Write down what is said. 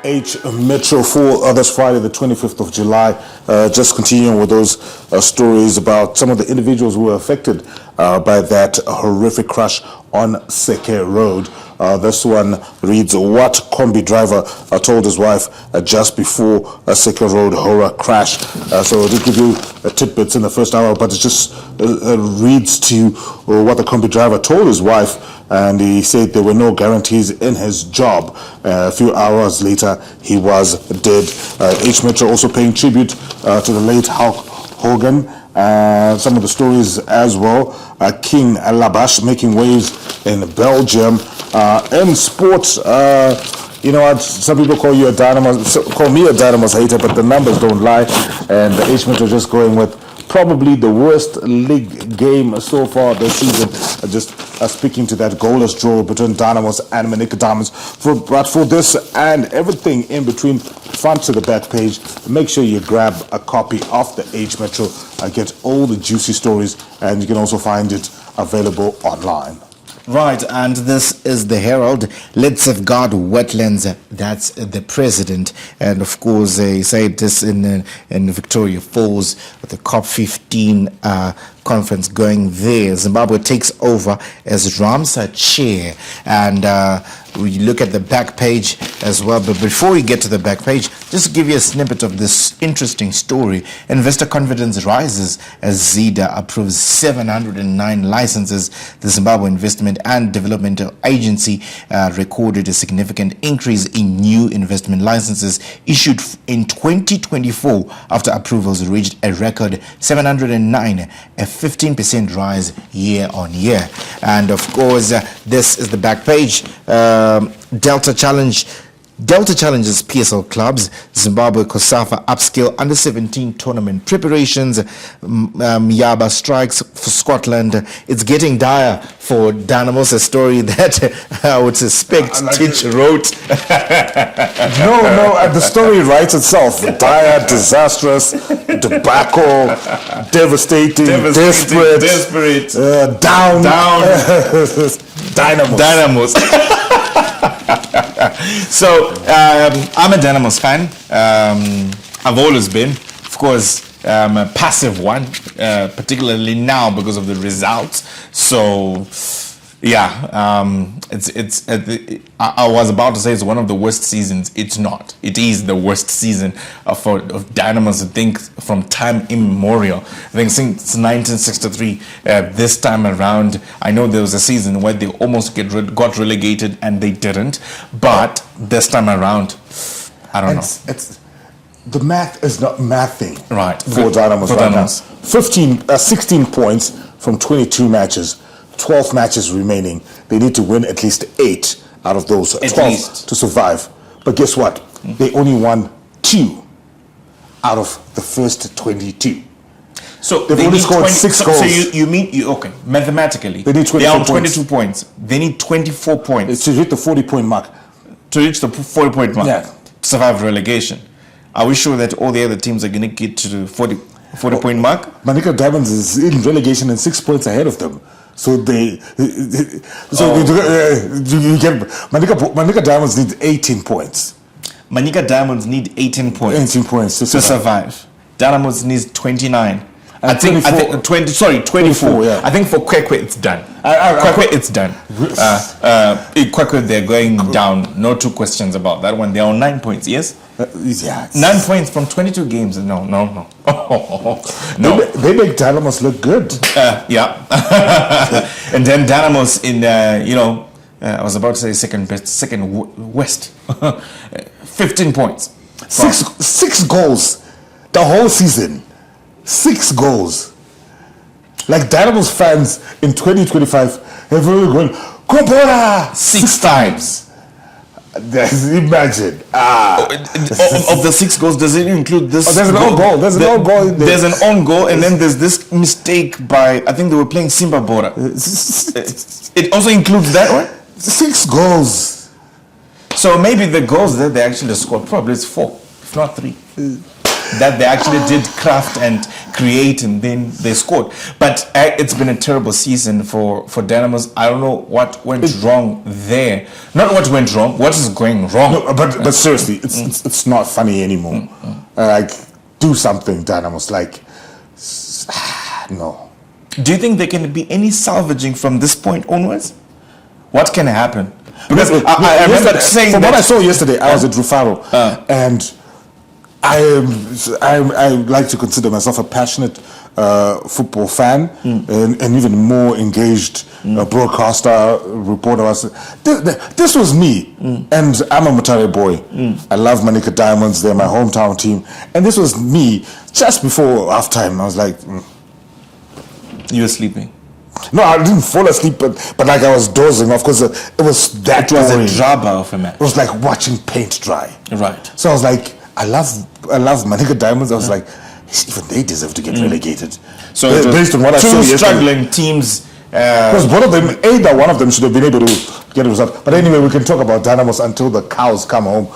H Metro for this Friday, the 25th of July. Just continuing with those stories about some of the individuals who were affected by that horrific crash on Seke Road. This one reads, what combi driver told his wife just before a Seke Road horror crash. So I did give you tidbits in the first hour, but it just reads to you what the combi driver told his wife, and he said there were no guarantees in his job. A few hours later, he was dead. H Metro also paying tribute to the late Hulk Hogan. Some of the stories as well. King Labash making waves in Belgium. In sports, you know what? Some people call you a Dynamos, call me a Dynamos hater, but the numbers don't lie. And the H Metro just going with probably the worst league game so far this season. Just speaking to that goalless draw between Dynamos and Manica Diamonds. But for this and everything in between, front to the back page, make sure you grab a copy of the H Metro. Get all the juicy stories, and you can also find it available online. Right, and this is the Herald. Let's safeguard wetlands. That's the president. And of course, he said this in Victoria Falls with the COP15 conference going there. Zimbabwe takes over as Ramsar chair. And we look at the back page as well. But before we get to the back page, just to give you a snippet of this interesting story. Investor confidence rises as ZEDA approves 709 licenses. The Zimbabwe Investment and Developmental Agency recorded a significant increase in new investment licenses issued in 2024 after approvals reached a record 709, a 15% rise year on year. And of course, this is the back page. Delta Challenges PSL clubs, Zimbabwe COSAFA upscale under 17 tournament preparations. Miyaba strikes for Scotland. It's getting dire for Dynamos, a story that I would suspect Titch wrote. No, the story writes itself. Dire, disastrous, debacle, devastating, desperate, down. Dynamos. So I'm a Dynamos fan. I've always been, of course, a passive one, particularly now because of the results. So yeah, I was about to say it's one of the worst seasons. It's not. It is the worst season of Dynamos, I think, from time immemorial. I think since 1963, this time around, I know there was a season where they almost got relegated and they didn't. But this time around, I don't know. The math is not mathing right for Dynamos right now. 16 points from 22 matches. 12 matches remaining. They need to win at least 8 out of those 12 to survive. But guess what? They only won 2 out of the first 22. So they've only scored 6 goals. So you mean okay? Mathematically, they need 22 points. They need 24 points. It's to hit the 40-point mark. To reach the 40-point mark. Yeah. To survive relegation. Are we sure that all the other teams are going to get to the 40-point mark? Manica Diamonds is in relegation and 6 points ahead of them. So you get Manica Diamonds need 18 points. Manica Diamonds need 18 points. 18 points to survive. Dynamos needs 29. I think 24. Yeah. I think for Kwekwe it's done. Kwekwe it's done. Kwekwe they're going down. No two questions about that one. They're on 9 points. Yes. Yeah. 9 points from 22 games. No. No. They make Dynamos look good. Yeah. And then Dynamos in I was about to say second West. 15 points. Six goals the whole season. 6 goals. Like Dynamos fans in 2025 have really gone Kompora 6 times. Imagine. Of the 6 goals, does it include this? There's an own goal. There's an own goal. There's an own goal, and then there's this mistake by, I think they were playing Simba Bora. It also includes that one? 6 goals. So maybe the goals that they actually scored, probably it's 4, if not 3. That they actually did craft and create, and then they scored. But it's been a terrible season for Dynamos. I don't know what went wrong there. Not what went wrong. What is going wrong? No, but seriously, it's not funny anymore. Like, do something, Dynamos. Like, no. Do you think there can be any salvaging from this point onwards? What can happen? Because I remember saying from that. what I saw yesterday, I was at Rufaro, and I like to consider myself a passionate football fan and even more engaged broadcaster, reporter. This was me, and I'm a Mutare boy. I love Manica Diamonds. They're my hometown team, and this was me just before halftime. I was like, You were sleeping. no, I didn't fall asleep, but like I was dozing off because it was that It was boring. a drama of a match. It was like watching paint dry. Right. So I was like, I love Manica Diamonds. I was like, even they deserve to get relegated. So it was based on what I saw two yesterday, struggling teams. because both of them, either one of them should have been able to get a result. But anyway, we can talk about Dynamos until the cows come home.